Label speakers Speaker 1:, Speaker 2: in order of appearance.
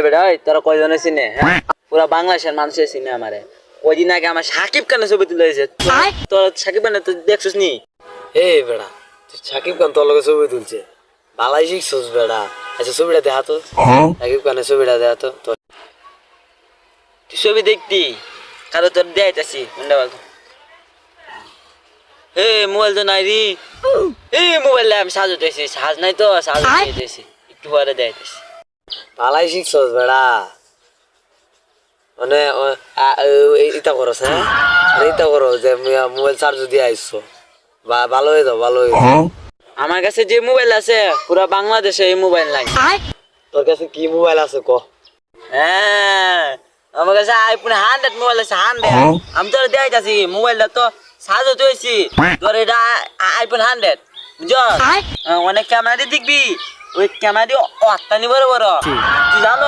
Speaker 1: বেটা তোরা কয়জনে চিনে হ্যাঁ পুরা বাংলাদেশের মানুষের চিনে আমারে কয়দিন আগে আমার সাকিব খানের ছবি তুলে দিয়েছে তোর সাকিব খানের তো দেখছিস নি
Speaker 2: এই বেড়া তুই সাকিব খান তোর লগে ছবি তুলছে ভালাই শিখছস বেড়া আচ্ছা ছবিটা দেখা তো সাকিব খানের ছবিটা দেখা তো তোর
Speaker 1: তুই ছবি দেখতি কারো তোর দেখাইতেছি মন্ডা বল হে মোবাইল তো নাই রে এই মোবাইলে আমি সাজু দিয়েছি সাজ নাই তো সাজু দিয়ে দিয়েছি একটু পরে দেখাইতেছি
Speaker 2: ভালাই শিখছস বেড়া মানে ইটা করস হ্যাঁ ইটা করো যে মোবাইল চার্জ দিয়ে আইসো বা ভালো হয়ে যাও ভালো হয়ে যাও
Speaker 1: আমার কাছে যে মোবাইল আছে পুরা বাংলাদেশে এই মোবাইল নাই
Speaker 2: তোর কাছে কি মোবাইল আছে ক
Speaker 1: হ্যাঁ আমার কাছে আইফোন 100 মোবাইল আছে 100 আমি তোর দেখাইতেছি মোবাইলটা তো সাজু দিয়েছি তোর এটা আইফোন 100 বুঝছ অনেক ক্যামেরা দিয়ে দেখবি ওই ক্যামেরা দিয়ে অত্যানি বড় বড় তুই জানো